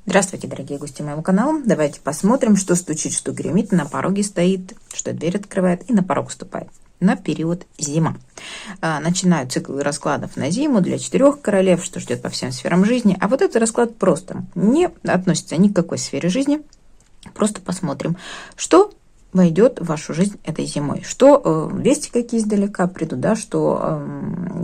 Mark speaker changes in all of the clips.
Speaker 1: Здравствуйте, дорогие гости моего канала. Давайте посмотрим, что стучит, что гремит, на пороге стоит, что дверь открывает и на порог ступает. На период зима. Начинаю цикл раскладов на зиму для 4 королев, что ждет по всем сферам жизни. А вот этот расклад просто не относится ни к какой сфере жизни. Просто посмотрим, что войдет в вашу жизнь этой зимой. Что вести какие издалека придут, да, что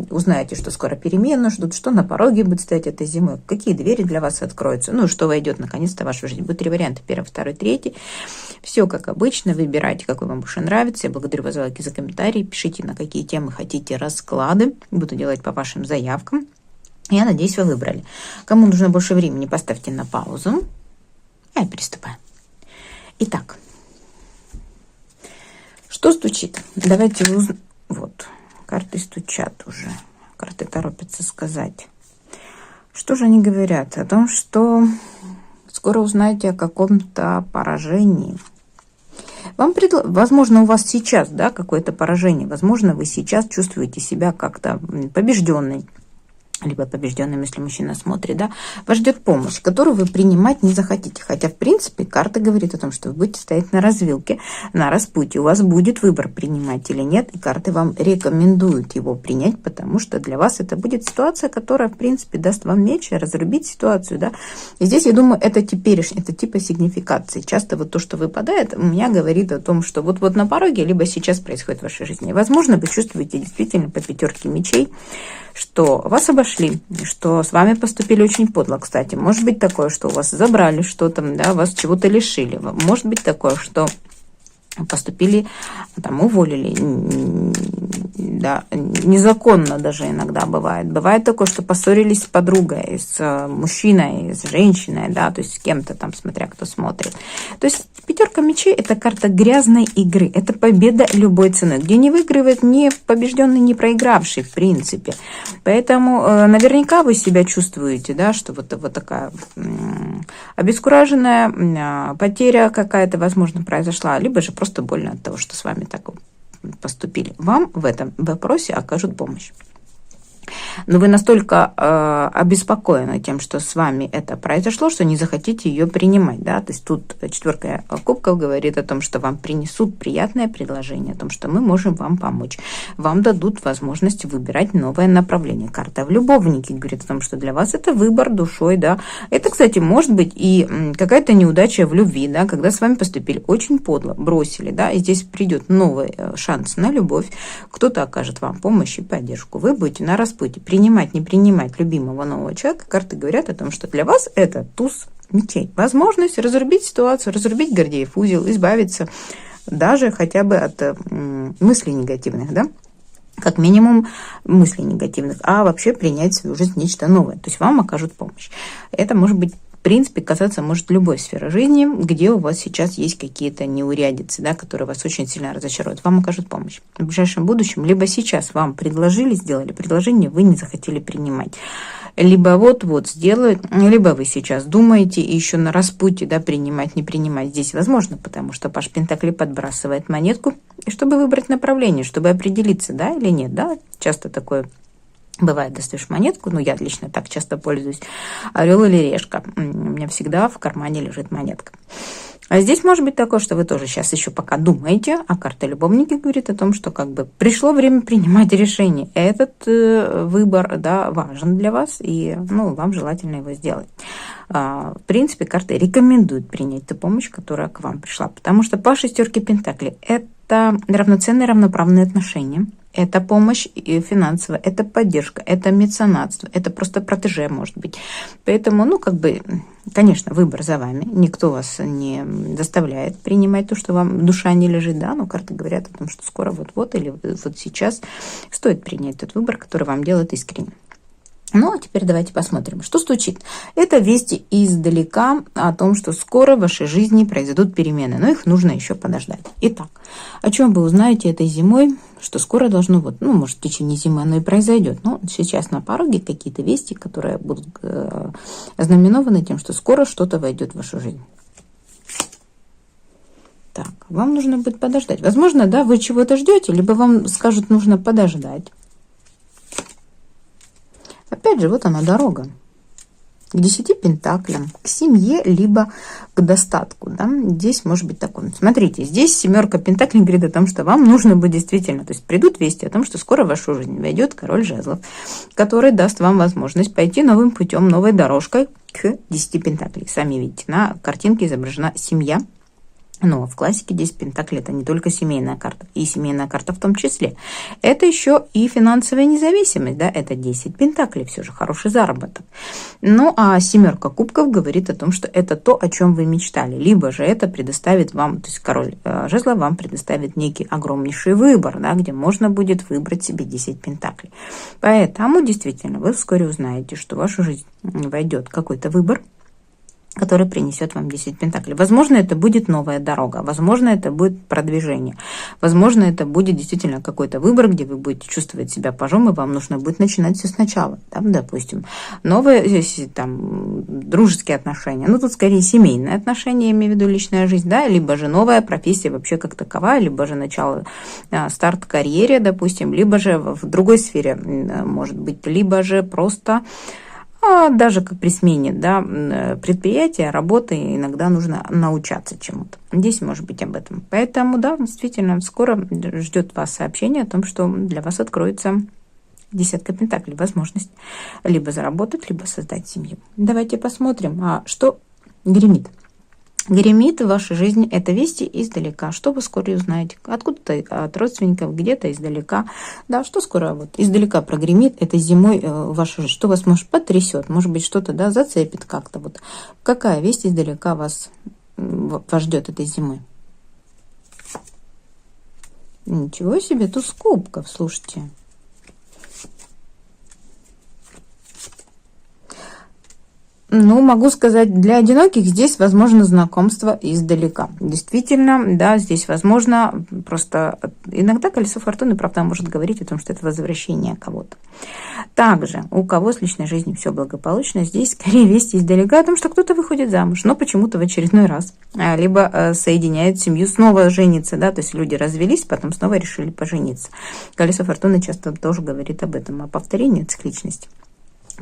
Speaker 1: узнаете, что скоро перемены ждут, что на пороге будет стоять этой зимой, какие двери для вас откроются, ну, что войдет наконец-то в вашу жизнь. Будет 3 варианта, 1, 2, 3. Все как обычно, выбирайте, какой вам больше нравится. Я благодарю вас за лайки, за комментарии, пишите, на какие темы хотите расклады. Буду делать по вашим заявкам. Я надеюсь, вы выбрали. Кому нужно больше времени, поставьте на паузу. А приступаем. Итак, что стучит? Давайте узнаем. Вот, карты стучат уже. Карты торопятся сказать. Что же они говорят? О том, что скоро узнаете о каком-то поражении. Возможно, у вас сейчас, да, какое-то поражение. Возможно, вы сейчас чувствуете себя как-то побежденной. Либо побежденным, если мужчина смотрит, да, вас ждет помощь, которую вы принимать не захотите. Хотя, в принципе, карта говорит о том, что вы будете стоять на развилке, на распутье. У вас будет выбор, принимать или нет. И карты вам рекомендуют его принять, потому что для вас это будет ситуация, которая, в принципе, даст вам меч, разрубить ситуацию, да. И здесь, я думаю, это теперешнее, это типа сигнификации. Часто вот то, что выпадает, у меня говорит о том, что вот на пороге, либо сейчас происходит в вашей жизни. Возможно, вы чувствуете действительно по 5 мечей, что вас обошли, что с вами поступили очень подло, кстати. Может быть такое, что у вас забрали что-то, да, вас чего-то лишили. Может быть такое, что поступили, там, уволили, да, незаконно даже иногда бывает. Бывает такое, что поссорились с подругой, с мужчиной, с женщиной, да, то есть с кем-то там, смотря кто смотрит. То есть 5 мечей – это карта грязной игры, это победа любой ценой, где не выигрывает ни побежденный, ни проигравший, в принципе. Поэтому наверняка вы себя чувствуете, да, что вот такая обескураженная потеря какая-то, возможно, произошла, либо же просто больно от того, что с вами так поступили. Вам в этом вопросе окажут помощь. Но вы настолько обеспокоены тем, что с вами это произошло, что не захотите ее принимать, да, то есть тут 4 кубков говорит о том, что вам принесут приятное предложение, о том, что мы можем вам помочь, вам дадут возможность выбирать новое направление. Карта в любовнике говорит о том, что для вас это выбор душой, да, это, кстати, может быть и какая-то неудача в любви, да, когда с вами поступили очень подло, бросили, да, и здесь придет новый шанс на любовь, кто-то окажет вам помощь и поддержку, вы будете на распутье, принимать, не принимать любимого нового человека. Карты говорят о том, что для вас это туз мечей. Возможность разрубить ситуацию, разрубить Гордеев узел, избавиться даже хотя бы от мыслей негативных, да? Как минимум мыслей негативных, а вообще принять в свою жизнь нечто новое. То есть вам окажут помощь. Это может быть, в принципе, касаться может любой сферы жизни, где у вас сейчас есть какие-то неурядицы, да, которые вас очень сильно разочаруют. Вам окажут помощь в ближайшем будущем. Либо сейчас вам предложили, сделали предложение, вы не захотели принимать. Либо вот-вот сделают, либо вы сейчас думаете и еще на распутье, да, принимать, не принимать. Здесь возможно, потому что Паж Пентаклей подбрасывает монетку, и чтобы выбрать направление, чтобы определиться, да или нет, да, часто такое бывает, достаешь монетку, ну, я лично так часто пользуюсь, орел или решка. У меня всегда в кармане лежит монетка. А здесь может быть такое, что вы тоже сейчас еще пока думаете, а карта любовники говорит о том, что как бы пришло время принимать решение. Этот выбор, да, важен для вас, и, ну, вам желательно его сделать. В принципе, карты рекомендуют принять ту помощь, которая к вам пришла, потому что по 6 Пентаклей это равноценные, равноправные отношения. Это помощь финансовая, это поддержка, это меценатство, это просто протеже, может быть. Поэтому, ну, как бы, конечно, выбор за вами. Никто вас не заставляет принимать то, что вам душа не лежит, да, но карты говорят о том, что скоро вот-вот или вот сейчас стоит принять тот выбор, который вам делает искренне. Ну, а теперь давайте посмотрим, что стучит. Это вести издалека о том, что скоро в вашей жизни произойдут перемены, но их нужно еще подождать. Итак, о чем вы узнаете этой зимой, что скоро должно, вот, ну, может, в течение зимы оно и произойдет, но сейчас на пороге какие-то вести, которые будут ознаменованы тем, что скоро что-то войдет в вашу жизнь. Так, вам нужно будет подождать. Возможно, да, вы чего-то ждете, либо вам скажут, нужно подождать. Опять же, вот она дорога. к 10 пентаклям, к семье, либо к достатку. Да? Здесь может быть такое. Смотрите, здесь 7 пентаклей говорит о том, что вам нужно будет действительно, то есть придут вести о том, что скоро в вашу жизнь войдет король жезлов, который даст вам возможность пойти новым путем, новой дорожкой к 10 пентаклей. Сами видите, на картинке изображена семья. Но в классике 10 пентаклей это не только семейная карта, и семейная карта в том числе. Это еще и финансовая независимость, да, это 10 пентаклей, все же хороший заработок. Ну, а 7 кубков говорит о том, что это то, о чем вы мечтали. Либо же это предоставит вам, то есть король жезла вам предоставит некий огромнейший выбор, да, где можно будет выбрать себе 10 пентаклей. Поэтому, действительно, вы вскоре узнаете, что в вашу жизнь войдет какой-то выбор, который принесет вам 10 пентаклей. Возможно, это будет новая дорога, возможно, это будет продвижение, возможно, это будет действительно какой-то выбор, где вы будете чувствовать себя пажом, и вам нужно будет начинать все сначала. Там, допустим, новые здесь, там, дружеские отношения, ну, тут скорее семейные отношения, я имею в виду личная жизнь, да, либо же новая профессия вообще как таковая, либо же начало, старт карьере, допустим, либо же в другой сфере, может быть, либо же просто даже как при смене, да, предприятия, работы иногда нужно научаться чему-то. Здесь может быть об этом. Поэтому, да, действительно, скоро ждет вас сообщение о том, что для вас откроется 10 пентаклей, возможность либо заработать, либо создать семью. Давайте посмотрим, что гремит. Гремит в вашей жизни это вести издалека, что вы скоро узнаете, откуда-то от родственников, где-то издалека, да, что скоро вот издалека прогремит этой зимой в вашу жизнь, что вас, может, потрясет, может быть, что-то, да, зацепит как-то, вот, какая весть издалека вас ждет этой зимой. Ничего себе, туз кубков, слушайте. Ну, могу сказать, для одиноких здесь возможно знакомство издалека. Действительно, да, здесь возможно, просто иногда колесо фортуны, правда, может говорить о том, что это возвращение кого-то. Также, у кого с личной жизнью все благополучно, здесь скорее вести издалека о том, что кто-то выходит замуж, но почему-то в очередной раз, либо соединяет семью, снова женится, да, то есть люди развелись, потом снова решили пожениться. Колесо фортуны часто тоже говорит об этом, о повторении цикличности.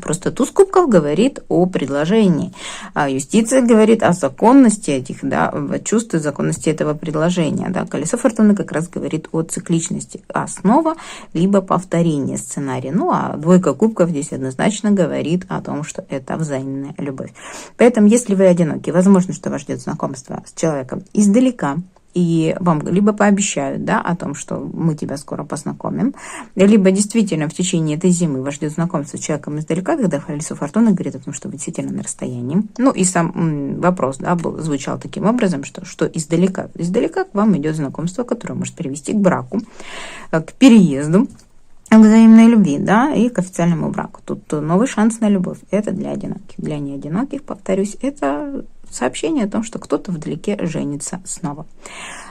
Speaker 1: Просто туз кубков говорит о предложении, а юстиция говорит о законности этих, да, чувстве законности этого предложения. Да. Колесо фортуны как раз говорит о цикличности, основа либо повторение сценария. Ну а двойка кубков здесь однозначно говорит о том, что это взаимная любовь. Поэтому, если вы одиноки, возможно, что вас ждет знакомство с человеком издалека, и вам либо пообещают, да, о том, что мы тебя скоро познакомим, либо действительно в течение этой зимы вас ждет знакомство с человеком издалека, когда колесо фортуны говорит о том, что вы действительно на расстоянии. Ну и сам вопрос, да, звучал таким образом, что издалека. Издалека к вам идет знакомство, которое может привести к браку, к переезду, к взаимной любви, да, и к официальному браку. Тут новый шанс на любовь. Это для одиноких. Для неодиноких, повторюсь, это сообщение о том, что кто-то вдалеке женится снова.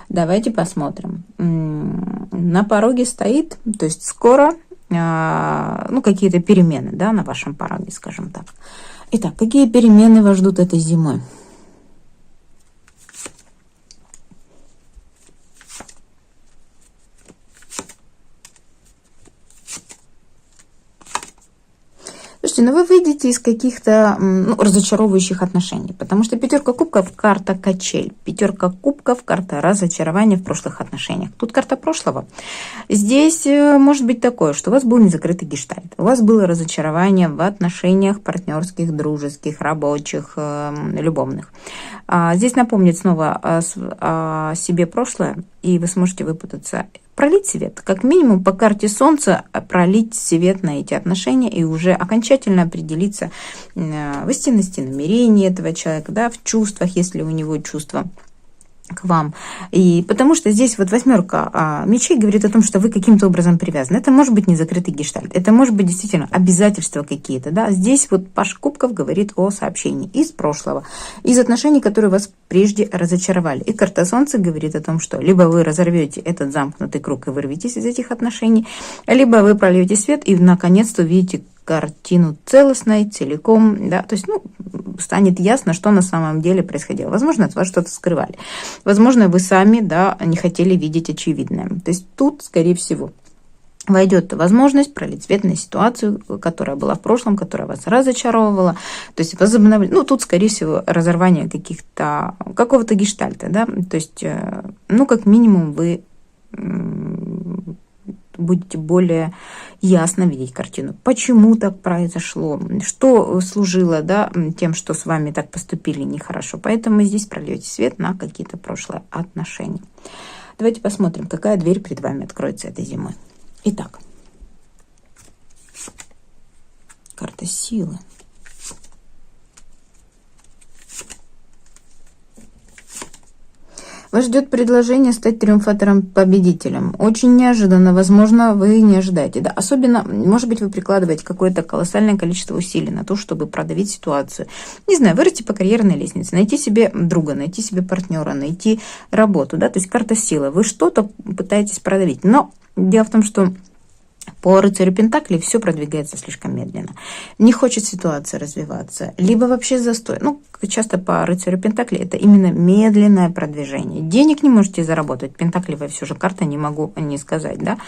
Speaker 1: Давайте посмотрим. На пороге стоит, то есть скоро, ну, какие-то перемены, да, на вашем пороге, скажем так. Итак, какие перемены вас ждут этой зимой? Слушайте, ну вы выйдете из каких-то разочаровывающих отношений, потому что 5 кубков – карта качель, 5 кубков – карта разочарования в прошлых отношениях. Тут карта прошлого. Здесь может быть такое, что у вас был незакрытый гештальт, у вас было разочарование в отношениях партнерских, дружеских, рабочих, любовных. Здесь напомнит снова о себе прошлое, и вы сможете выпутаться. Пролить свет, как минимум по карте Солнца пролить свет на эти отношения и уже окончательно определиться в истинности намерений этого человека, да, в чувствах, если у него чувства к вам. И потому что здесь вот 8 мечей говорит о том, что вы каким-то образом привязаны. Это может быть не закрытый гештальт, это может быть действительно обязательства какие-то, да. Здесь вот паш кубков говорит о сообщении из прошлого, из отношений, которые вас прежде разочаровали. И карта Солнца говорит о том, что либо вы разорвете этот замкнутый круг и вырветесь из этих отношений, либо вы прольете свет и наконец-то увидите картину целостной, целиком, да, то есть, ну, станет ясно, что на самом деле происходило. Возможно, от вас что-то скрывали. Возможно, вы сами, да, не хотели видеть очевидное. То есть тут, скорее всего, войдет возможность пролить свет на ситуацию, которая была в прошлом, которая вас разочаровывала. То есть возобновление, ну, тут, скорее всего, разорвание какого-то гештальта, да, то есть, ну, как минимум, вы будете более ясно видеть картину. Почему так произошло? Что служило, да, тем, что с вами так поступили нехорошо? Поэтому здесь прольете свет на какие-то прошлые отношения. Давайте посмотрим, какая дверь перед вами откроется этой зимой. Итак, карта силы. Вас ждет предложение стать триумфатором-победителем. Очень неожиданно, возможно, вы не ожидаете. Да? Особенно, может быть, вы прикладываете какое-то колоссальное количество усилий на то, чтобы продавить ситуацию. Не знаю, вырасти по карьерной лестнице, найти себе друга, найти себе партнера, найти работу. Да? То есть карта силы. Вы что-то пытаетесь продавить. Но дело в том, что по рыцарю Пентаклей все продвигается слишком медленно. Не хочет ситуация развиваться, либо вообще застой. Ну, часто по рыцарю Пентаклей это именно медленное продвижение. Денег не можете заработать. Пентаклевая все же карта, не могу не сказать, да.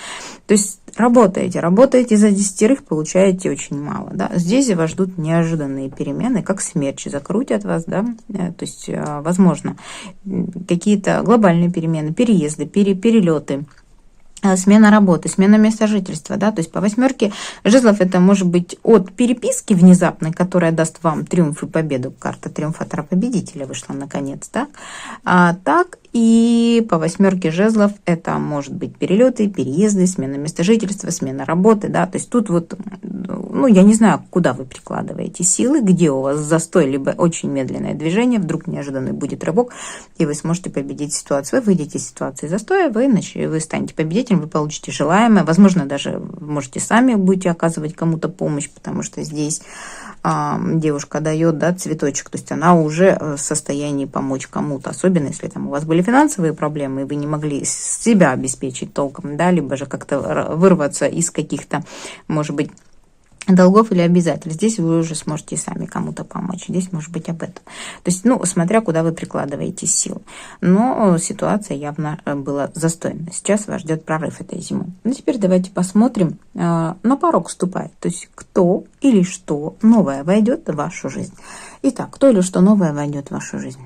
Speaker 1: То есть работаете за 10, получаете очень мало, да. Здесь вас ждут неожиданные перемены, как смерчи закрутят вас, да. То есть, возможно, какие-то глобальные перемены, переезды, перелеты. Смена работы, смена места жительства, да, то есть по 8 жезлов это может быть от переписки внезапной, которая даст вам триумф и победу, карта триумфатора-победителя вышла наконец, да, так и по 8 жезлов это может быть перелеты, переезды, смена места жительства, смена работы, да, то есть тут вот, ну, я не знаю, куда вы прикладываете силы, где у вас застой, либо очень медленное движение, вдруг неожиданный будет рывок, и вы сможете победить ситуацию, вы выйдете из ситуации застоя, вы станете победителем, вы получите желаемое, возможно, даже можете сами будете оказывать кому-то помощь, потому что здесь девушка дает, да, цветочек, то есть она уже в состоянии помочь кому-то, особенно если там у вас были финансовые проблемы, и вы не могли себя обеспечить толком, да, либо же как-то вырваться из каких-то, может быть, долгов или обязательств. Здесь вы уже сможете сами кому-то помочь. Здесь может быть об этом. То есть, ну, смотря куда вы прикладываете силы. Но ситуация явно была застойна. Сейчас вас ждет прорыв этой зимой. Ну, теперь давайте посмотрим, на порог вступает. То есть, кто или что новое войдет в вашу жизнь. Итак, кто или что новое войдет в вашу жизнь?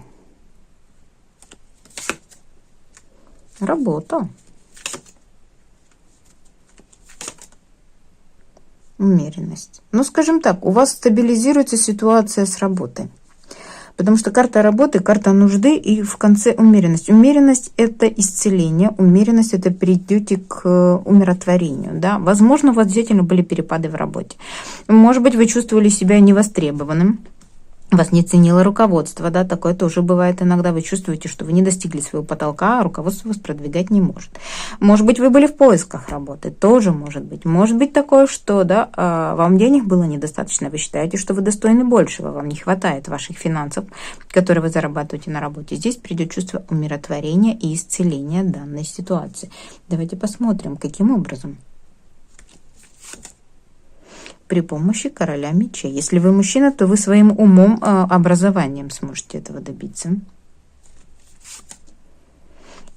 Speaker 1: Работа. Умеренность. Ну, скажем так, у вас стабилизируется ситуация с работой. Потому что карта работы, карта нужды и в конце умеренность. Умеренность – это исцеление, умеренность – это придете к умиротворению. Да? Возможно, у вас действительно были перепады в работе. Может быть, вы чувствовали себя невостребованным. Вас не ценило руководство, да, такое тоже бывает иногда. Вы чувствуете, что вы не достигли своего потолка, а руководство вас продвигать не может. Может быть, вы были в поисках работы, тоже может быть. Может быть такое, что, да, вам денег было недостаточно, вы считаете, что вы достойны большего, вам не хватает ваших финансов, которые вы зарабатываете на работе. Здесь придет чувство умиротворения и исцеления данной ситуации. Давайте посмотрим, каким образом. При помощи короля мечей. Если вы мужчина, то вы своим умом, образованием сможете этого добиться.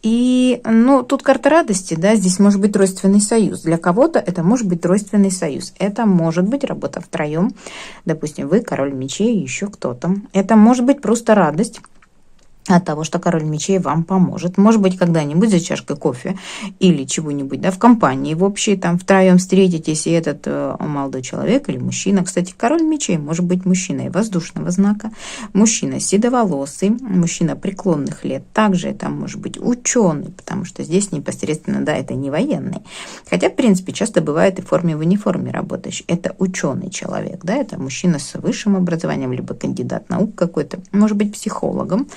Speaker 1: И, ну, тут карта радости, да, здесь может быть тройственный союз. Для кого-то это может быть тройственный союз. Это может быть работа втроем. Допустим, вы, король мечей, еще кто-то. Это может быть просто радость от того, что король мечей вам поможет. Может быть, когда-нибудь за чашкой кофе или чего-нибудь, да, в компании, в общей, там, втроем встретитесь, и этот молодой человек или мужчина, кстати, король мечей может быть мужчиной воздушного знака, мужчина седоволосый, мужчина преклонных лет, также это может быть ученый, потому что здесь непосредственно, да, это не военный, хотя, в принципе, часто бывает и в форме, в униформе работающий, это ученый человек, да, это мужчина с высшим образованием, либо кандидат наук какой-то, может быть психологом,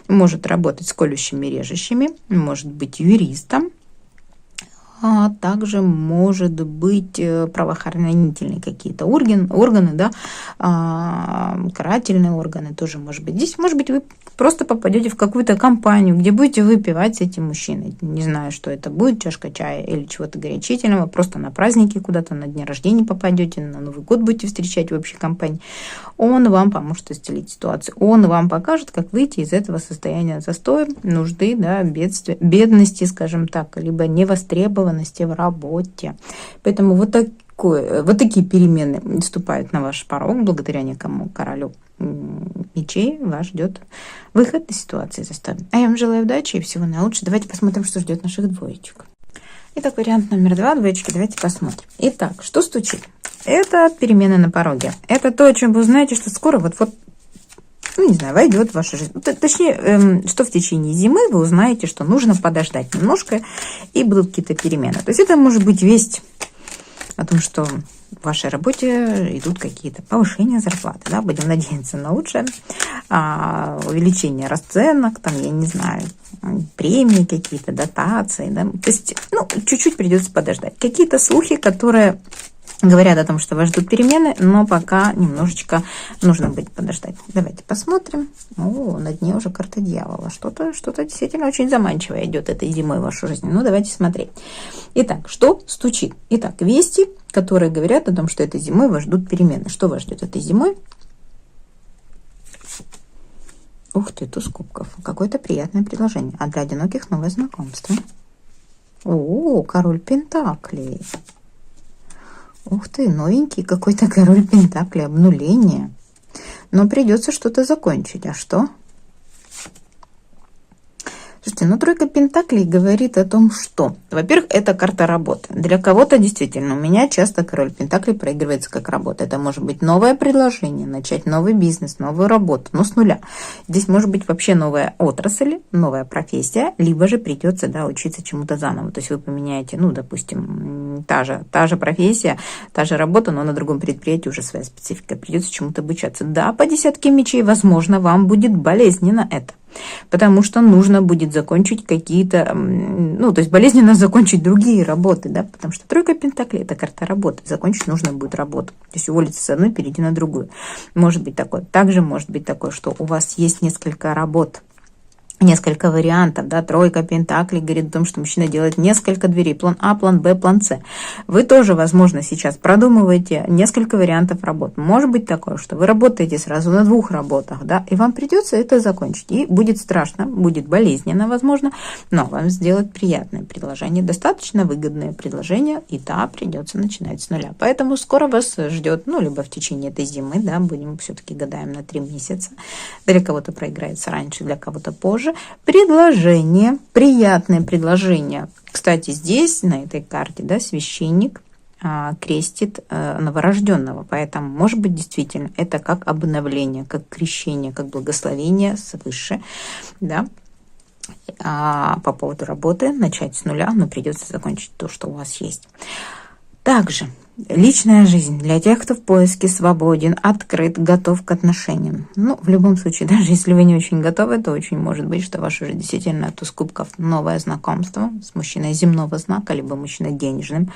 Speaker 1: может работать с колющими, режущими, может быть юристом, а также может быть правоохранительные какие-то органы, да, карательные органы тоже может быть. Здесь, может быть, вы просто попадете в какую-то компанию, где будете выпивать с этим мужчиной. Не знаю, что это будет, чашка чая или чего-то горячительного, просто на праздники куда-то, на день рождения попадете, на Новый год будете встречать в общей компании. Он вам поможет исцелить ситуацию. Он вам покажет, как выйти из этого состояния застоя, нужды, да, бедствия, бедности, скажем так, либо невостребованности, заинтересованности в работе. Поэтому вот такие перемены наступают на ваш порог, благодаря некому королю мечей вас ждет выход из ситуации застоя. А я вам желаю удачи и всего наилучшего. Давайте посмотрим, что ждет наших двоечек. Итак, вариант номер 2, двоечки, давайте посмотрим. Итак, что стучит? Это перемены на пороге. Это то, о чем вы узнаете, что скоро ну, не знаю, войдет в вашу жизнь. Точнее, что в течение зимы вы узнаете, что нужно подождать немножко, и будут какие-то перемены. То есть это может быть весть о том, что в вашей работе идут какие-то повышения зарплаты, да, будем надеяться на лучшее, увеличение расценок, там, я не знаю, премии какие-то, дотации, да, то есть, ну, чуть-чуть придется подождать. Какие-то слухи, которые говорят о том, что вас ждут перемены, но пока немножечко нужно будет подождать. Давайте посмотрим. О, на дне уже карта дьявола. Что-то действительно очень заманчивое идет этой зимой в вашу жизнь. Ну, давайте смотреть. Итак, что стучит? Итак, вести, которые говорят о том, что этой зимой вас ждут перемены. Что вас ждет этой зимой? Ух ты, туз кубков. Какое-то приятное предложение. А для одиноких новое знакомство. О, король пентаклей. Ух ты, новенький какой-то король пентаклей, обнуление. Но придется что-то закончить. А что? Слушайте, ну тройка пентаклей говорит о том, что, во-первых, это карта работы. Для кого-то действительно, у меня часто король пентаклей проигрывается как работа. Это может быть новое предложение, начать новый бизнес, новую работу, но с нуля. Здесь может быть вообще новая отрасль, новая профессия, либо же придется, да, учиться чему-то заново. То есть вы поменяете, ну, допустим, та же профессия, та же работа, но на другом предприятии уже своя специфика, придется чему-то обучаться. Да, по десятке мечей, возможно, вам будет болезненно это. Потому что нужно будет закончить какие-то, ну, то есть болезненно закончить другие работы, да, потому что тройка пентаклей – это карта работы, закончить нужно будет работу, то есть уволиться с одной, перейти на другую. Может быть такое. Также может быть такое, что у вас есть несколько работ, несколько вариантов, да, тройка пентаклей говорит о том, что мужчина делает несколько дверей, план А, план Б, план С. Вы тоже, возможно, сейчас продумываете несколько вариантов работ. Может быть такое, что вы работаете сразу на двух работах, да, и вам придется это закончить. И будет страшно, будет болезненно, возможно, но вам сделать приятное предложение, достаточно выгодное предложение, и да, придется начинать с нуля. Поэтому скоро вас ждет, ну, либо в течение этой зимы, да, будем все-таки гадаем на 3 месяца. Для кого-то проиграется раньше, для кого-то позже. Предложение, приятное предложение. Кстати, здесь, на этой карте, да, священник крестит новорожденного, поэтому, может быть, действительно, это как обновление, как крещение, как благословение свыше, да. По поводу работы начать с нуля, но придется закончить то, что у вас есть. Также личная жизнь для тех, кто в поиске, свободен, открыт, готов к отношениям. Ну, в любом случае, даже если вы не очень готовы, то очень может быть, что ваш уже действительно туз кубков новое знакомство с мужчиной земного знака, либо мужчиной денежным.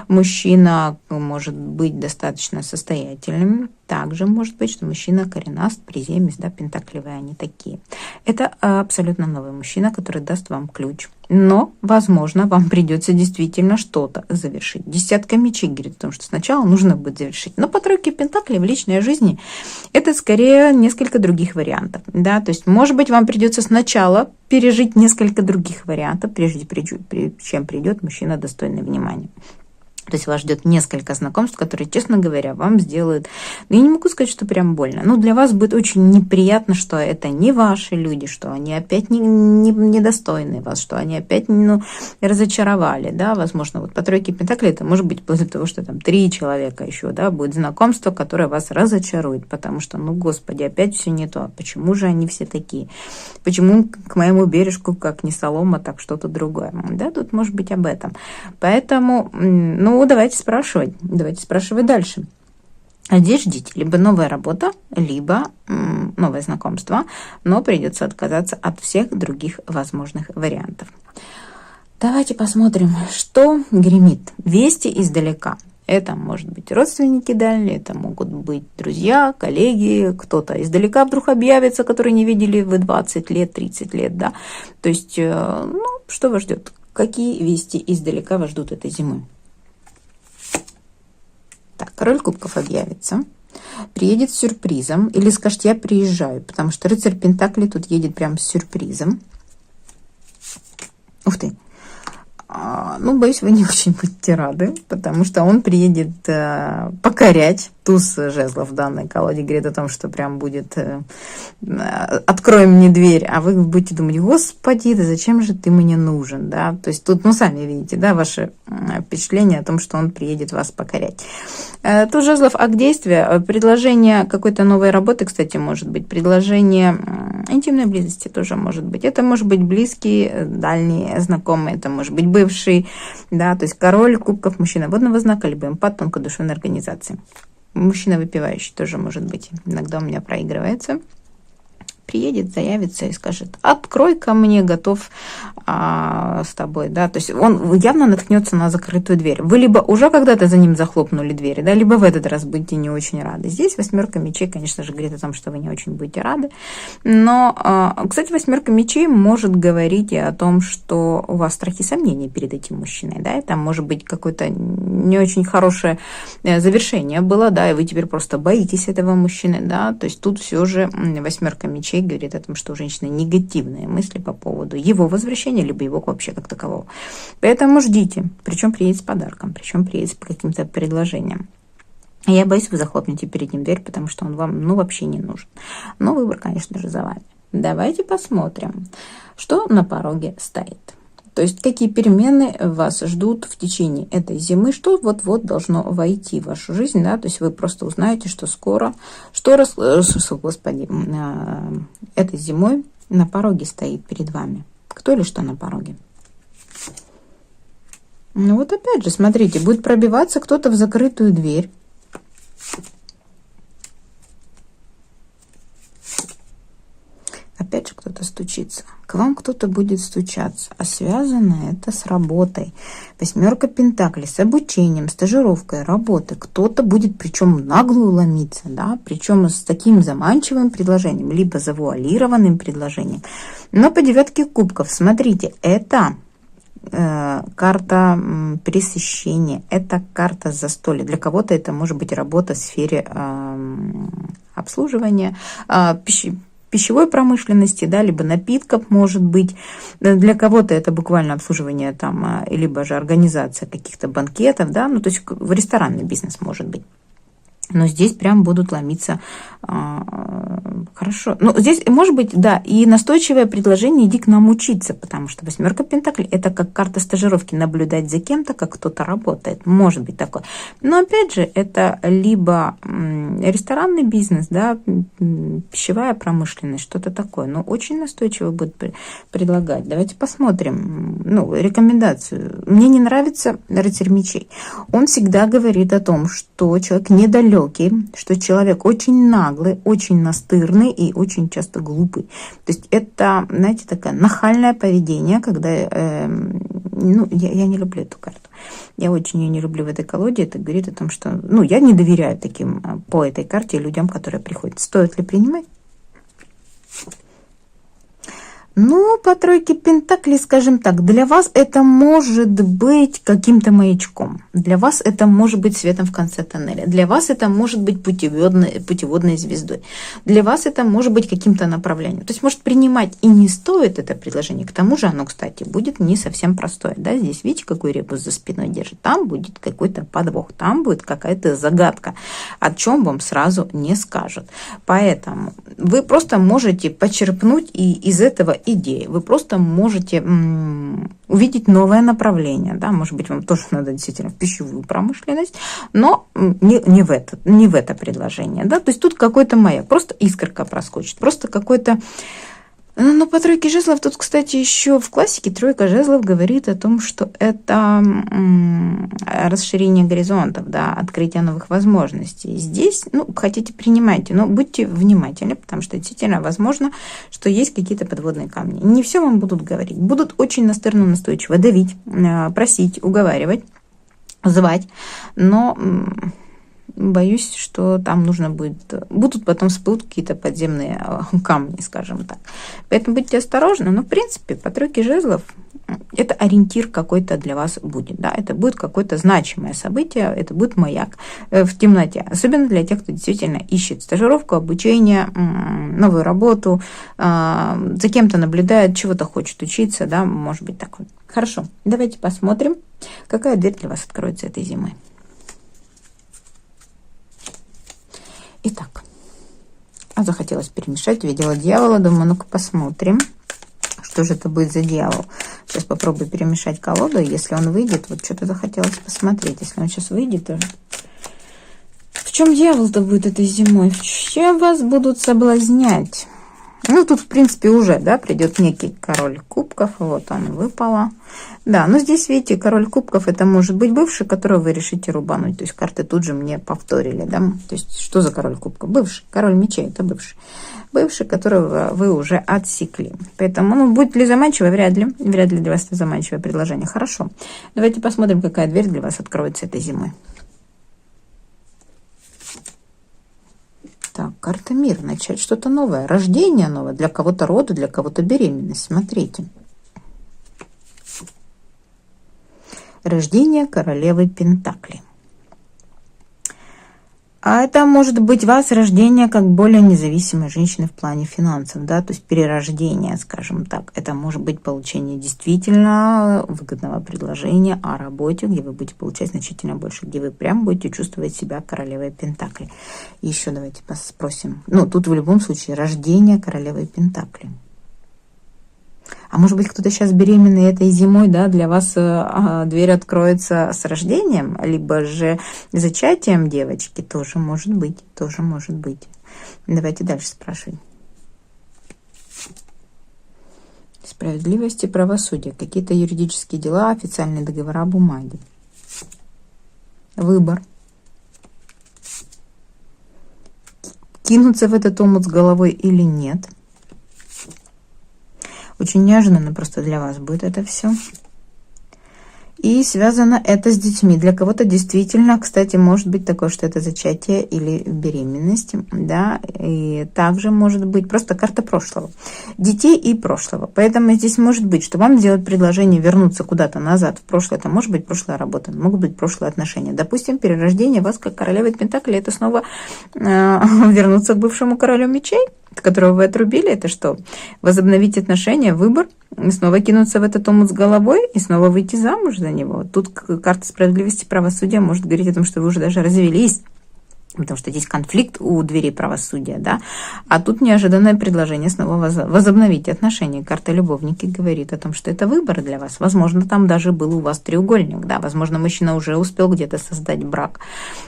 Speaker 1: Мужчина может быть достаточно состоятельным. Также может быть, что мужчина коренастый, приземист, да, пентаклевые они такие. Это абсолютно новый мужчина, который даст вам ключ. Но, возможно, вам придется действительно что-то завершить. Десятка мечей говорит о том, что сначала нужно будет завершить. Но по тройке пентаклей в личной жизни это скорее несколько других вариантов. Да? То есть, может быть, вам придется сначала пережить несколько других вариантов, прежде чем придет мужчина достойный внимания. То есть вас ждет несколько знакомств, которые, честно говоря, вам сделают... Ну, я не могу сказать, что прям больно. Но для вас будет очень неприятно, что это не ваши люди, что они опять недостойны вас, что они опять разочаровали. Да? Возможно, вот по тройке пентаклей это может быть после того, что там 3 человека еще, да, будет знакомство, которое вас разочарует. Потому что, ну, господи, опять все не то. Почему же они все такие? Почему к моему бережку, как не солома, так что-то другое? Да, тут может быть об этом. Поэтому, ну, давайте спрашивать дальше. А здесь ждите либо новая работа, либо новое знакомство, но придется отказаться от всех других возможных вариантов. Давайте посмотрим, что гремит. Вести издалека. Это может быть родственники дальние, это могут быть друзья, коллеги, кто-то издалека вдруг объявится, который не видели вы 20 лет, 30 лет, да. То есть, ну, что вас ждет? Какие вести издалека вас ждут этой зимой? Так, король кубков объявится, приедет с сюрпризом, или скажет, я приезжаю, потому что рыцарь пентаклей тут едет прям с сюрпризом. Ух ты! Ну, боюсь, вы не очень будете рады, потому что он приедет покорять. Туз жезлов в данной колоде говорит о том, что прям будет «открой мне дверь», а вы будете думать: «Господи, да зачем же ты мне нужен?» Да? То есть тут, ну, сами видите, да, ваше впечатление о том, что он приедет вас покорять. Туз жезлов — акт действия, предложение какой-то новой работы, кстати, может быть, предложение интимной близости тоже может быть. Это может быть близкий, дальний знакомый, это может быть бывший, да, то есть король кубков, мужчина водного знака, либо эмпат тонкодушевной организации. Мужчина выпивающий тоже может быть. Иногда у меня проигрывается. Приедет, заявится и скажет: «Открой ко мне, готов с тобой», да, то есть он явно наткнется на закрытую дверь. Вы либо уже когда-то за ним захлопнули двери, да, либо в этот раз будете не очень рады. Здесь 8 мечей, конечно же, говорит о том, что вы не очень будете рады, но, кстати, 8 мечей может говорить и о том, что у вас страхи и сомнения перед этим мужчиной, да, это может быть какое-то не очень хорошее завершение было, да, и вы теперь просто боитесь этого мужчины, да, то есть тут все же 8 мечей говорит о том, что у женщины негативные мысли по поводу его возвращения, либо его вообще как такового. Поэтому ждите, причем приедет с подарком, причем приедет с каким-то предложением. Я боюсь, вы захлопнете перед ним дверь, потому что он вам, ну, вообще не нужен. Но выбор, конечно же, за вами. Давайте посмотрим, что на пороге стоит. То есть какие перемены вас ждут в течение этой зимы, что вот-вот должно войти в вашу жизнь, да, то есть вы просто узнаете, что скоро, господи, этой зимой на пороге стоит перед вами. Кто или что на пороге? Ну вот опять же, смотрите, будет пробиваться кто-то в закрытую дверь. Опять же кто-то стучится. К вам кто-то будет стучаться. А связано это с работой. 8 пентаклей, с обучением, стажировкой, работой. Кто-то будет, причем наглую ломиться, да, причем с таким заманчивым предложением, либо завуалированным предложением. Но по 9 кубков, смотрите, это карта пересыщения, это карта застолья. Для кого-то это может быть работа в сфере обслуживания, пищевой промышленности, да, либо напитков, может быть. Для кого-то это буквально обслуживание там, либо же организация каких-то банкетов, да, ну, то есть в ресторанный бизнес может быть. Но здесь прям будут ломиться хорошо. Ну, здесь, может быть, да, и настойчивое предложение: иди к нам учиться, потому что 8 пентаклей – это как карта стажировки, наблюдать за кем-то, как кто-то работает. Может быть такое. Но, опять же, это либо ресторанный бизнес, да, пищевая промышленность, что-то такое. Но очень настойчиво будет предлагать. Давайте посмотрим. Ну, рекомендацию. Мне не нравится рыцарь мечей. Он всегда говорит о том, что человек недалекий, что человек очень наглый, очень настырный и очень часто глупый. То есть это, знаете, такое нахальное поведение, когда, ну, я не люблю эту карту. Я очень ее не люблю в этой колоде. Это говорит о том, что, ну, я не доверяю таким по этой карте людям, которые приходят. Стоит ли принимать? Ну, по 3 пентаклей, скажем так, для вас это может быть каким-то маячком. Для вас это может быть светом в конце тоннеля. Для вас это может быть путеводной звездой. Для вас это может быть каким-то направлением. То есть, может, принимать и не стоит это предложение. К тому же оно, кстати, будет не совсем простое. Да? Здесь, видите, какой ребус за спиной держит? Там будет какой-то подвох, там будет какая-то загадка, о чем вам сразу не скажут. Поэтому вы просто можете почерпнуть и из этого идеи. Вы просто можете увидеть новое направление. Да? Может быть, вам тоже надо действительно в пищевую промышленность, но не в это предложение. Да? То есть тут какой-то маяк, просто искорка проскочит, просто какой-то... Но по 3 жезлов тут, кстати, еще в классике 3 жезлов говорит о том, что это расширение горизонтов, да, открытие новых возможностей. Здесь, ну, хотите, принимайте, но будьте внимательны, потому что действительно возможно, что есть какие-то подводные камни. Не все вам будут говорить. Будут очень настырно, настойчиво давить, просить, уговаривать, звать, но... Боюсь, что там будут потом всплывут какие-то подземные камни, скажем так. Поэтому будьте осторожны. Но, в принципе, по 3 жезлов это ориентир какой-то для вас будет. Да? Это будет какое-то значимое событие, это будет маяк в темноте. Особенно для тех, кто действительно ищет стажировку, обучение, новую работу, за кем-то наблюдает, чего-то хочет учиться. Да? Может быть такое. Хорошо, давайте посмотрим, какая дверь для вас откроется этой зимой. Итак, захотелось перемешать, видела дьявола, думаю, ну-ка посмотрим, что же это будет за дьявол. Сейчас попробую перемешать колоду, если он выйдет, вот что-то захотелось посмотреть, если он сейчас выйдет, то в чем дьявол-то будет этой зимой, в чем вас будут соблазнять? Ну, тут, в принципе, уже, да, придет некий король кубков, вот он выпала. Да, но здесь, видите, король кубков, это может быть бывший, которого вы решите рубануть. То есть карты тут же мне повторили, да. То есть что за король кубков? Бывший, король мечей, это бывший. Бывший, которого вы уже отсекли. Поэтому, ну, будет ли заманчиво? Вряд ли. Вряд ли для вас это заманчивое предложение. Хорошо. Давайте посмотрим, какая дверь для вас откроется этой зимой. Так, карта мир, начать что-то новое, рождение новое, для кого-то роды, для кого-то беременность. Смотрите. Рождение королевы Пентаклей. А это может быть вас рождение как более независимой женщины в плане финансов, да, то есть перерождение, скажем так. Это может быть получение действительно выгодного предложения о работе, где вы будете получать значительно больше, где вы прям будете чувствовать себя королевой Пентаклей. Еще давайте спросим. Ну, тут в любом случае рождение королевы Пентаклей. А может быть, кто-то сейчас беременный этой зимой, да, для вас дверь откроется с рождением, либо же зачатием девочки, тоже может быть, тоже может быть. Давайте дальше спрашивать. Справедливость и правосудие, какие-то юридические дела, официальные договора, бумаги. Выбор. Кинуться в этот омут с головой или нет. Очень неожиданно просто для вас будет это все. И связано это с детьми. Для кого-то действительно, кстати, может быть такое, что это зачатие или беременность, да, и также может быть просто карта прошлого. Детей и прошлого. Поэтому здесь может быть, что вам сделают предложение вернуться куда-то назад в прошлое. Это может быть прошлая работа, могут быть прошлые отношения. Допустим, перерождение вас как королевы Пентаклей, это снова вернуться к бывшему королю мечей, которого вы отрубили. Это что? Возобновить отношения, выбор, снова кинуться в этот омут с головой и снова выйти замуж за него. Тут карта справедливости и правосудия может говорить о том, что вы уже даже развелись, потому что здесь конфликт у двери правосудия, да, а тут неожиданное предложение снова возобновить отношения. Карта любовники говорит о том, что это выбор для вас. Возможно, там даже был у вас треугольник, да, возможно, мужчина уже успел где-то создать брак,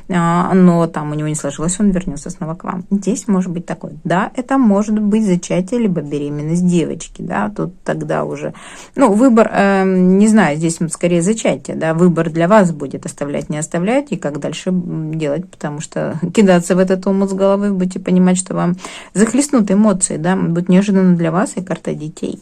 Speaker 1: но там у него не сложилось, он вернется снова к вам. Здесь может быть такое, да, это может быть зачатие либо беременность девочки, да, тут тогда уже, ну, выбор, не знаю, здесь скорее зачатие, да, выбор для вас будет оставлять, не оставлять и как дальше делать, потому что кидаться в этот омут с головой, вы будете понимать, что вам захлестнут эмоции, да, будет неожиданно для вас, и карта детей.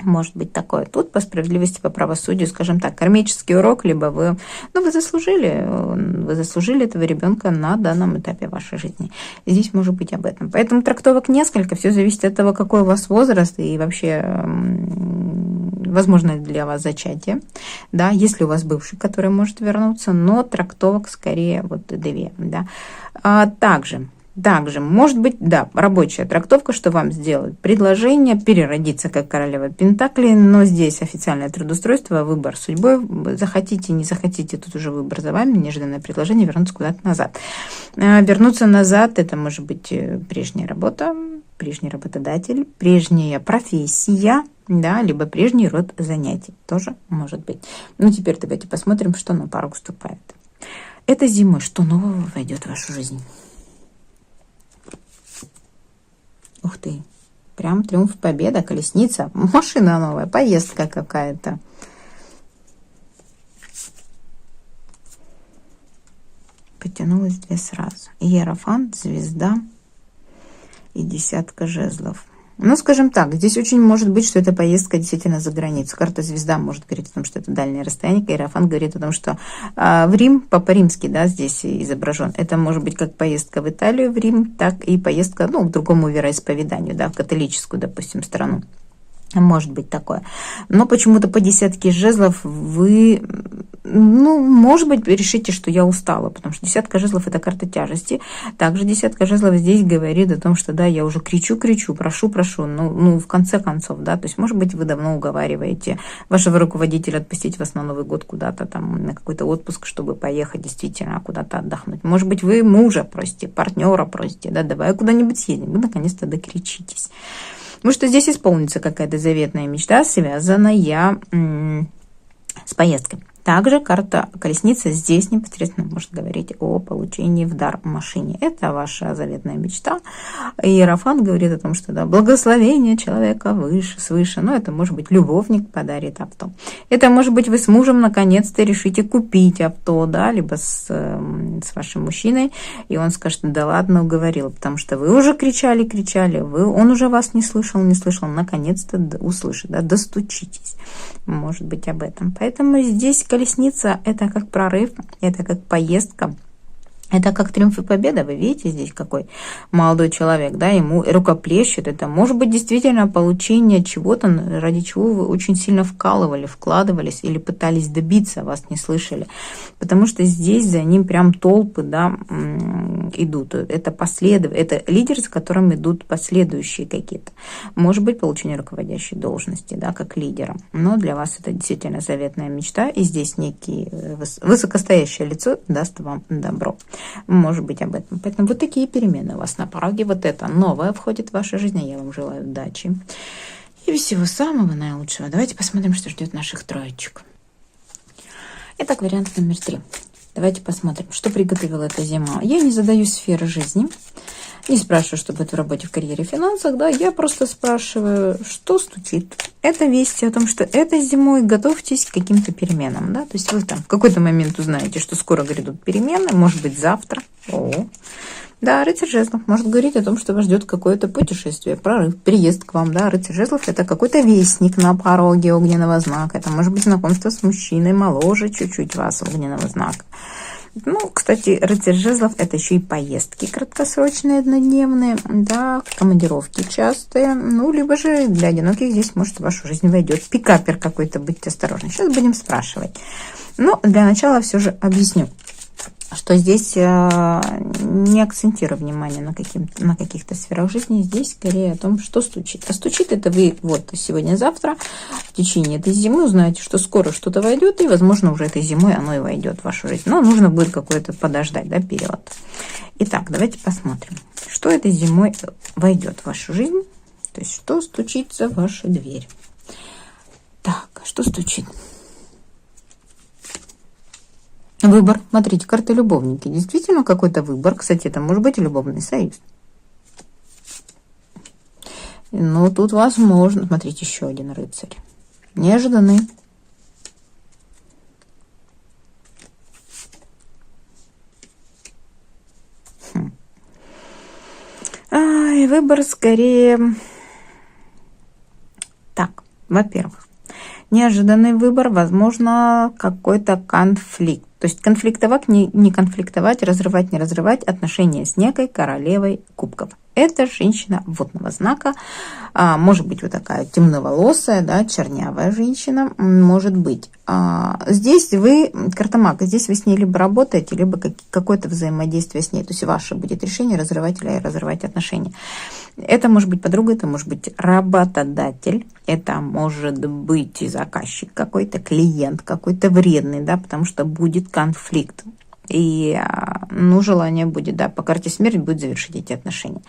Speaker 1: Может быть такое. Тут по справедливости, по правосудию, скажем так, кармический урок, либо вы, ну, вы заслужили этого ребенка на данном этапе вашей жизни. И здесь может быть об этом. Поэтому трактовок несколько, все зависит от того, какой у вас возраст и вообще возможно ли для вас зачатие, да, если у вас бывший, который может вернуться, но трактовок скорее вот две, да. Также может быть, да, рабочая трактовка, что вам сделают предложение переродиться как королева Пентаклей, но здесь официальное трудоустройство, выбор судьбой, захотите, не захотите, тут уже выбор за вами, неожиданное предложение вернуться куда-то назад. Вернуться назад, это может быть прежняя работа, прежний работодатель, прежняя профессия, да, либо прежний род занятий, тоже может быть. Ну, теперь давайте посмотрим, что на порог вступает. Это зимой, что нового войдет в вашу жизнь? Ух ты, прям триумф, победа, колесница, машина новая, поездка какая-то. Потянулась две сразу. Иерофант, звезда и десятка жезлов. Ну, скажем так, здесь очень может быть, что эта поездка действительно за границу. Карта звезда может говорить о том, что это дальнее расстояние. Иерофант говорит о том, что в Рим, по-римски, да, здесь изображен. Это может быть как поездка в Италию, в Рим, так и поездка, ну, к другому вероисповеданию, да, в католическую, допустим, страну. Может быть такое. Но почему-то по десятке жезлов вы, ну, может быть, решите, что я устала, потому что десятка жезлов – это карта тяжести. Также десятка жезлов здесь говорит о том, что, да, я уже кричу, прошу, ну, в конце концов, да, то есть, может быть, вы давно уговариваете вашего руководителя отпустить вас на Новый год куда-то там, на какой-то отпуск, чтобы поехать действительно куда-то отдохнуть. Может быть, вы мужа просите, партнера просите, да, давай куда-нибудь съедем, вы наконец-то докричитесь. Потому что здесь исполнится какая-то заветная мечта, связанная с поездкой. Также карта колесница здесь непосредственно может говорить о получении в дар машине. Это ваша заветная мечта. Иерофант говорит о том, что да, благословение человека выше, свыше. Но это может быть любовник подарит авто. Это может быть вы с мужем наконец-то решите купить авто, да, либо с вашим мужчиной, и он скажет, да ладно, уговорил, потому что вы уже кричали, он уже вас не слышал, наконец-то услышит, да, достучитесь. Может быть об этом. Поэтому здесь колесница – это как прорыв, это как поездка, это как триумф и победа. Вы видите, здесь какой молодой человек, да, ему рукоплещет. Это может быть действительно получение чего-то, ради чего вы очень сильно вкладывались или пытались добиться, вас не слышали. Потому что здесь за ним прям толпы, да, идут. Это лидер, за которым идут последующие какие-то. Может быть, получение руководящей должности, да, как лидера. Но для вас это действительно заветная мечта, и здесь некий высокостоящее лицо даст вам добро. Может быть об этом. Поэтому вот такие перемены у вас на пороге. Вот это новое входит в вашу жизнь. Я вам желаю удачи и всего самого наилучшего. Давайте посмотрим, что ждет наших троечек. Итак, вариант номер 3. Давайте посмотрим, что приготовила эта зима. Я не задаю сферы жизни. Не спрашиваю, что будет в работе, в карьере, в финансах, да, я просто спрашиваю, что стучит. Это вести о том, что этой зимой готовьтесь к каким-то переменам, да, то есть вы там в какой-то момент узнаете, что скоро грядут перемены, может быть, завтра. Да, рыцарь жезлов может говорить о том, что вас ждет какое-то путешествие, прорыв, переезд к вам, да, рыцарь жезлов – это какой-то вестник на пороге огненного знака, это может быть знакомство с мужчиной моложе чуть-чуть вас, огненного знака. Ну, кстати, рыцарь жезлов – это еще и поездки краткосрочные, однодневные, да, командировки частые, ну, либо же для одиноких здесь, может, в вашу жизнь войдет пикапер какой-то, будьте осторожны. Сейчас будем спрашивать. Но для начала все же объясню, что здесь не акцентирую внимание на каких-то сферах жизни, здесь скорее о том, что стучит. А стучит это вы вот сегодня-завтра, в течение этой зимы узнаете, что скоро что-то войдет, и, возможно, уже этой зимой оно и войдет в вашу жизнь. Но нужно будет какое-то подождать, да, период. Итак, давайте посмотрим, что этой зимой войдет в вашу жизнь, то есть что стучится в вашу дверь. Так, что стучит? Выбор. Смотрите, карты любовники. Действительно какой-то выбор. Кстати, это может быть и любовный союз. Но тут возможно... Смотрите, еще один рыцарь. Неожиданный. И выбор скорее... Так, во-первых, неожиданный выбор, возможно, какой-то конфликт. То есть конфликтовать, не конфликтовать, разрывать, не разрывать отношения с некой королевой кубков. Это женщина водного знака, может быть вот такая темноволосая, да, чернявая женщина, может быть. Здесь вы, картомаг, здесь вы с ней либо работаете, либо какое-то взаимодействие с ней, то есть ваше будет решение, разрывать или разрывать отношения. Это может быть подруга, это может быть работодатель, это может быть и заказчик какой-то, клиент какой-то вредный, да, потому что будет конфликт. И, ну, желание будет, да, по карте смерти будет завершить эти отношения.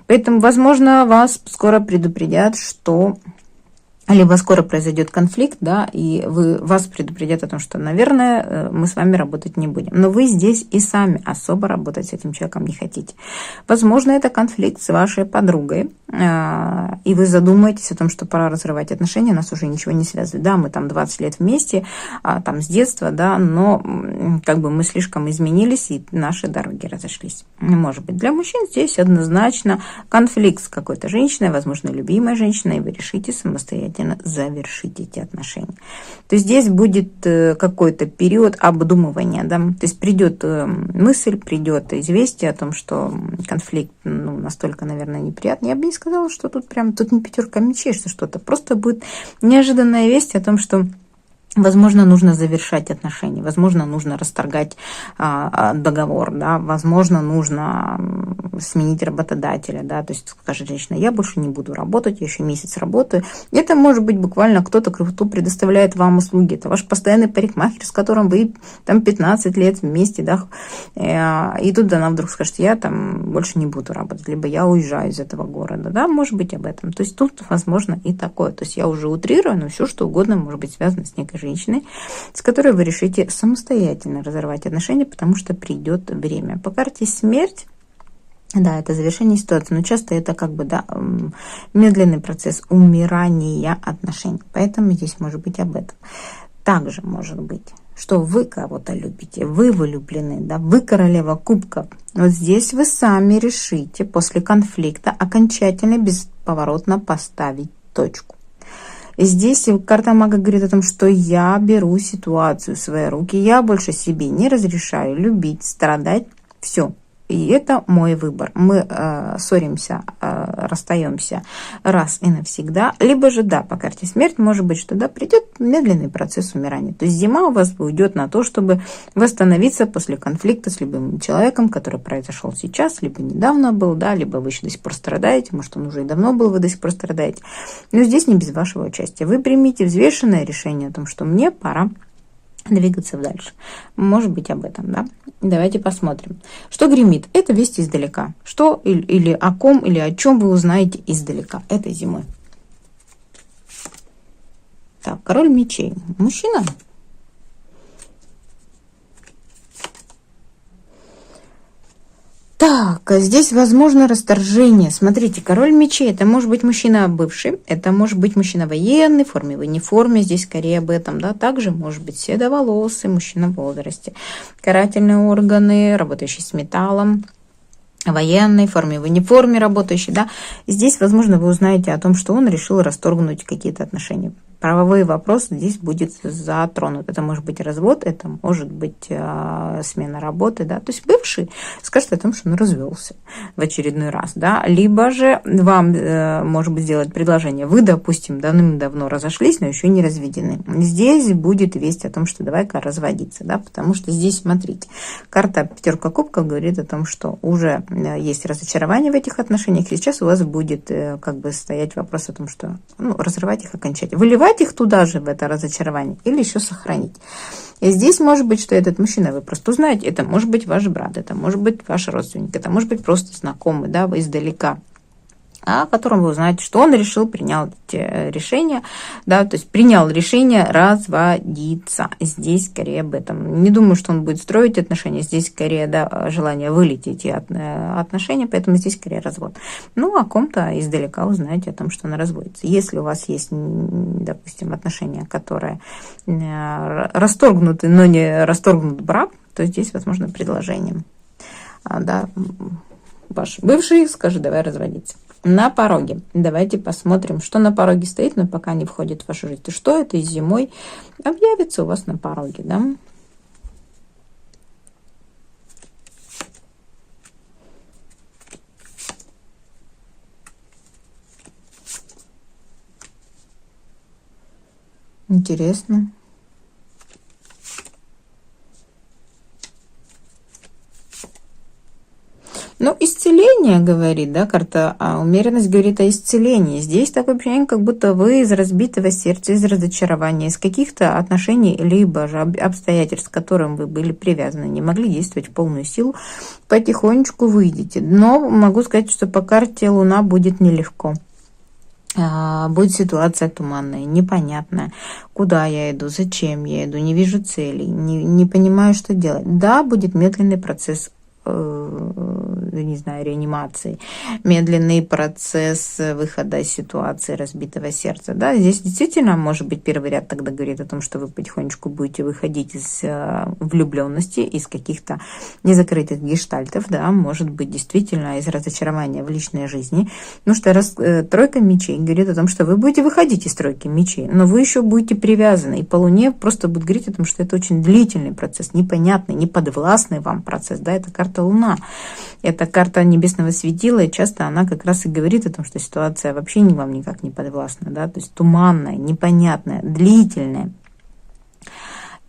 Speaker 1: Поэтому, возможно, вас скоро предупредят, что... Либо скоро произойдет конфликт, да, и вас предупредят о том, что, наверное, мы с вами работать не будем. Но вы здесь и сами особо работать с этим человеком не хотите. Возможно, это конфликт с вашей подругой, и вы задумаетесь о том, что пора разрывать отношения, нас уже ничего не связывает. Да, мы там 20 лет вместе, там с детства, да, но как бы мы слишком изменились, и наши дороги разошлись. Может быть, для мужчин здесь однозначно конфликт с какой-то женщиной, возможно, любимой женщиной, и вы решите самостоятельно окончательно завершить эти отношения. То есть здесь будет какой-то период обдумывания, да, то есть придет мысль, придет известие о том, что конфликт, ну, настолько, наверное, неприятный. Я бы не сказала, что тут прям, тут не пятерка мечей, что что-то, просто будет неожиданная весть о том, что возможно, нужно завершать отношения, возможно, нужно расторгать договор, да, возможно, нужно сменить работодателя, да, то есть скажет женщина, я больше не буду работать, я еще месяц работаю. Это может быть буквально кто-то, кто предоставляет вам услуги, это ваш постоянный парикмахер, с которым вы там 15 лет вместе, да, и тут она вдруг скажет, я там больше не буду работать, либо я уезжаю из этого города, да, может быть об этом. То есть тут, возможно, и такое. То есть я уже утрирую, но все что угодно может быть связано с некой женщиной, с которой вы решите самостоятельно разорвать отношения, потому что придет время. По карте смерть, да, это завершение ситуации, но часто это как бы, да, медленный процесс умирания отношений. Поэтому здесь может быть об этом. Также может быть, что вы кого-то любите, вы влюблены, да, вы королева кубков. Вот здесь вы сами решите после конфликта окончательно, бесповоротно поставить точку. Здесь карта мага говорит о том, что я беру ситуацию в свои руки, я больше себе не разрешаю любить, страдать, все. И это мой выбор. Мы ссоримся, расстаемся раз и навсегда. Либо же, да, по карте смерть, может быть, что да, придет медленный процесс умирания. То есть зима у вас уйдет на то, чтобы восстановиться после конфликта с любым человеком, который произошел сейчас, либо недавно был, да, либо вы еще до сих пор страдаете, может, он уже и давно был, вы до сих пор страдаете. Но здесь не без вашего участия. Вы примите взвешенное решение о том, что мне пора двигаться дальше. Может быть, об этом, да? Давайте посмотрим. Что гремит? Это вести издалека. Что или о ком, или о чем вы узнаете издалека этой зимой. Так, король мечей. Мужчина? Так, здесь возможно расторжение. Смотрите, король мечей, это может быть мужчина бывший, это может быть мужчина военный, в форме, в не форме, здесь скорее об этом, да, также может быть седоволосый мужчина в возрасте, карательные органы, работающий с металлом, военной форме, в не форме работающий, да. Здесь, возможно, вы узнаете о том, что он решил расторгнуть какие-то отношения. Правовые вопросы здесь будет затронут. Это может быть развод, это может быть смена работы, да. То есть бывший скажет о том, что он развелся в очередной раз, да. Либо же вам, может быть, сделать предложение. Вы, допустим, давным-давно разошлись, но еще не разведены. Здесь будет весть о том, что давай-ка разводиться, да, потому что здесь, смотрите, карта пятерка кубков говорит о том, что уже есть разочарование в этих отношениях, и сейчас у вас будет как бы стоять вопрос о том, что, ну, разрывать их окончательно. Выливать их туда же, в это разочарование, или еще сохранить. И здесь может быть, что этот мужчина, вы просто узнаете, это может быть ваш брат, это может быть ваш родственник, это может быть просто знакомый, да, вы издалека, о котором вы узнаете, что он принял решение, да, то есть принял решение разводиться. Здесь скорее об этом. Не думаю, что он будет строить отношения, здесь скорее, да, желание вылететь и отношения, поэтому здесь скорее развод. Ну, о ком-то издалека узнаете о том, что он разводится. Если у вас есть, допустим, отношения, которые расторгнуты, но не расторгнут брак, то здесь, возможно, предложение. Да, ваш бывший скажет, давай разводиться. На пороге. Давайте посмотрим, что на пороге стоит, но пока не входит в вашу жизнь. И что это зимой объявится у вас на пороге, да? Интересно. Ну, исцеление говорит, да, карта, а умеренность говорит о исцелении. Здесь такое ощущение, как будто вы из разбитого сердца, из разочарования, из каких-то отношений, либо же обстоятельств, к которым вы были привязаны, не могли действовать в полную силу, потихонечку выйдете. Но могу сказать, что по карте Луна будет нелегко. Будет ситуация туманная, непонятная. Куда я иду, зачем я иду, не вижу целей, не понимаю, что делать. Да, будет медленный процесс не знаю, реанимации, медленный процесс выхода из ситуации разбитого сердца. Да, здесь действительно, может быть, первый ряд тогда говорит о том, что вы потихонечку будете выходить из влюбленности, из каких-то незакрытых гештальтов, да, может быть, действительно из разочарования в личной жизни. Потому что тройка мечей говорит о том, что вы будете выходить из тройки мечей, но вы еще будете привязаны. И по Луне просто будет говорить о том, что это очень длительный процесс, непонятный, неподвластный вам процесс. Да, это карта Луна. Это карта небесного светила, и часто она как раз и говорит о том, что ситуация вообще вам никак не подвластна, да, то есть туманная, непонятная, длительная.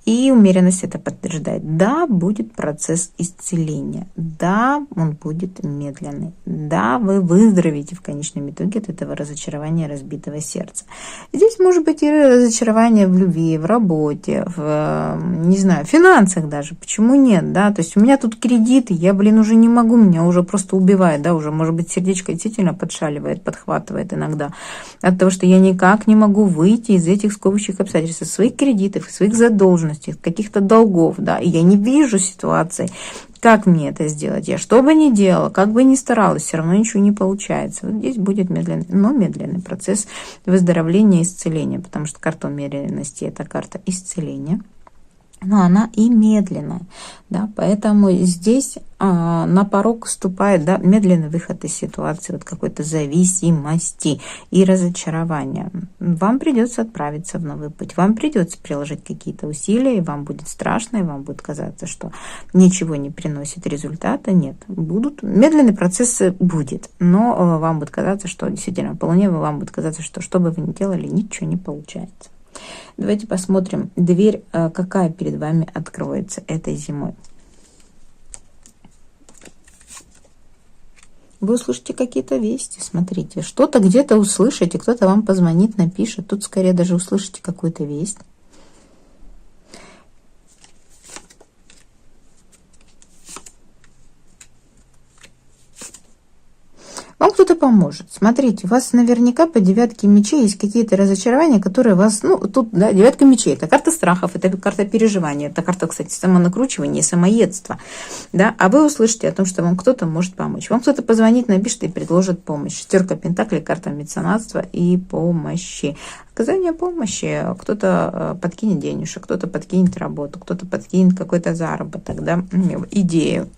Speaker 1: И умеренность это подтверждает. Да, будет процесс исцеления. Да, он будет медленный. Да, вы выздоровеете в конечном итоге от этого разочарования разбитого сердца. Здесь может быть и разочарование в любви, в работе, в, не знаю, финансах даже. Почему нет, да? То есть у меня тут кредиты, я, уже не могу, меня уже просто убивает, да, уже, может быть, сердечко действительно подшаливает, подхватывает иногда от того, что я никак не могу выйти из этих сковывающих обстоятельств, своих кредитов, своих задолженностей, каких-то долгов, да, и я не вижу ситуации, как мне это сделать. Я что бы ни делала, как бы ни старалась, все равно ничего не получается. Вот здесь будет медленный, но медленный процесс выздоровления и исцеления, потому что карта умеренности – это карта исцеления, но она и медленная, да, поэтому здесь на порог вступает, да, медленный выход из ситуации, вот какой-то зависимости и разочарования. Вам придется отправиться в новый путь, вам придется приложить какие-то усилия, и вам будет страшно, и вам будет казаться, что ничего не приносит результата. Нет, медленный процесс будет, но вам будет казаться, что действительно по Луне вам будет казаться, что бы вы ни делали, ничего не получается. Давайте посмотрим, дверь какая перед вами откроется этой зимой. Вы услышите какие-то вести, смотрите, что-то где-то услышите, кто-то вам позвонит, напишет, тут скорее даже услышите какую-то весть. Вам кто-то поможет. Смотрите, у вас наверняка по девятке мечей есть какие-то разочарования, которые вас... тут, да, девятка мечей – это карта страхов, это карта переживания, это карта, кстати, самонакручивания и самоедства. Да? А вы услышите о том, что вам кто-то может помочь. Вам кто-то позвонит, напишет и предложит помощь. Шестерка пентаклей – карта меценатства и помощи. Оказание помощи. Кто-то подкинет денежек, кто-то подкинет работу, кто-то подкинет какой-то заработок, да, идею.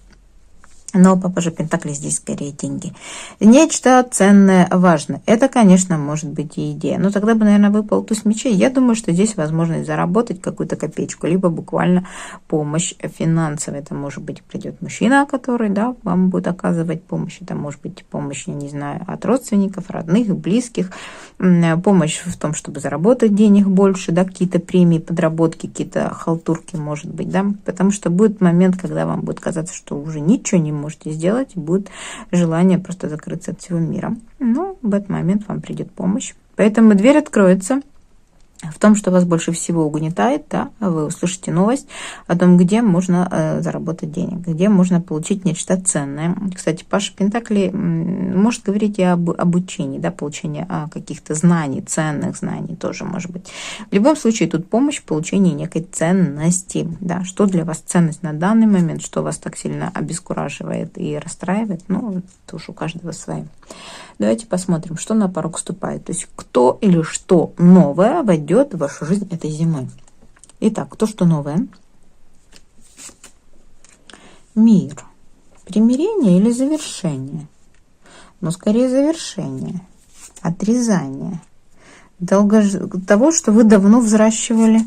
Speaker 1: Но папа же Пентакли здесь скорее деньги. Нечто ценное, важное. Это, конечно, может быть и идея. Но тогда бы, наверное, выпал туз мечей. Я думаю, что здесь возможность заработать какую-то копеечку, либо буквально помощь финансовая. Это может быть придет мужчина, который, да, вам будет оказывать помощь. Это может быть помощь, я не знаю, от родственников, родных, близких. Помощь в том, чтобы заработать денег больше, да, какие-то премии, подработки, какие-то халтурки, может быть, да. Потому что будет момент, когда вам будет казаться, что уже ничего не можете сделать, и будет желание просто закрыться от всего мира. Но в этот момент вам придет помощь. Поэтому дверь откроется в том, что вас больше всего угнетает, да, вы услышите новость о том, где можно заработать денег, где можно получить нечто ценное. Кстати, Паша Пентакли может говорить и об обучении, да, получении каких-то знаний, ценных знаний тоже может быть. В любом случае тут помощь в получении некой ценности, да, что для вас ценность на данный момент, что вас так сильно обескураживает и расстраивает, это уж у каждого свое. Давайте посмотрим, что на порог вступает. То есть кто или что новое войдет в вашу жизнь этой зимой. Итак, кто что новое? Мир. Примирение или завершение? Но скорее завершение. Отрезание. Того, что вы давно взращивали.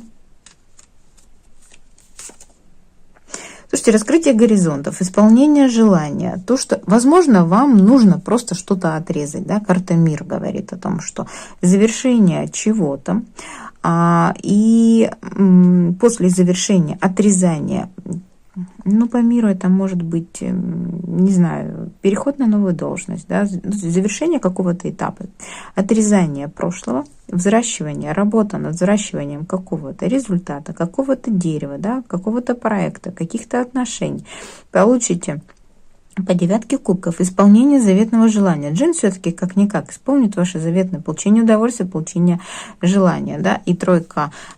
Speaker 1: Слушайте, раскрытие горизонтов, исполнение желания, то, что, возможно, вам нужно просто что-то отрезать, да, карта мир говорит о том, что завершение чего-то, и после завершения, отрезания, по миру это может быть, не знаю, переход на новую должность, да, завершение какого-то этапа, отрезание прошлого, взращивание, работа над взращиванием какого-то результата, какого-то дерева, да, какого-то проекта, каких-то отношений. Получите По 9 кубков. Исполнение заветного желания. Джин все-таки как-никак исполнит ваше заветное получение удовольствия, получение желания. Да? И 3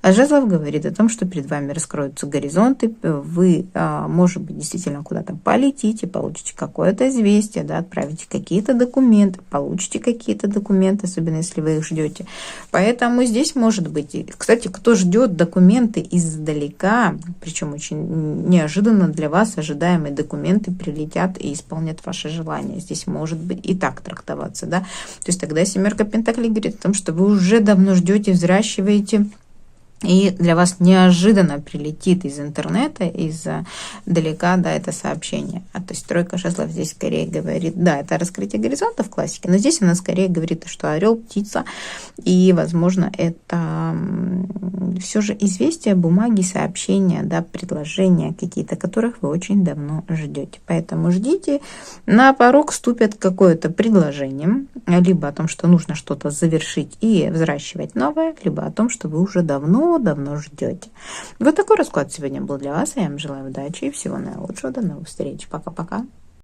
Speaker 1: жезлов говорит о том, что перед вами раскроются горизонты. Вы, может быть, действительно куда-то полетите, получите какое-то известие, да, отправите какие-то документы, получите какие-то документы, особенно если вы их ждете. Поэтому здесь может быть... Кстати, кто ждет документы издалека, причем очень неожиданно для вас ожидаемые документы прилетят и исполнят ваши желания. Здесь может быть и так трактоваться, да. То есть тогда 7 пентаклей говорит о том, что вы уже давно ждете, взращиваете, и для вас неожиданно прилетит из интернета, издалека, да, это сообщение. То есть 3 жезлов здесь скорее говорит, да, это раскрытие горизонта в классике, но здесь она скорее говорит, что орел, птица, и, возможно, это все же известия, бумаги, сообщения, да, предложения какие-то, которых вы очень давно ждете. Поэтому ждите, на порог вступят какое-то предложение, либо о том, что нужно что-то завершить и взращивать новое, либо о том, что вы уже давно ждете. Вот такой расклад сегодня был для вас. Я вам желаю удачи и всего наилучшего. До новых встреч. Пока-пока.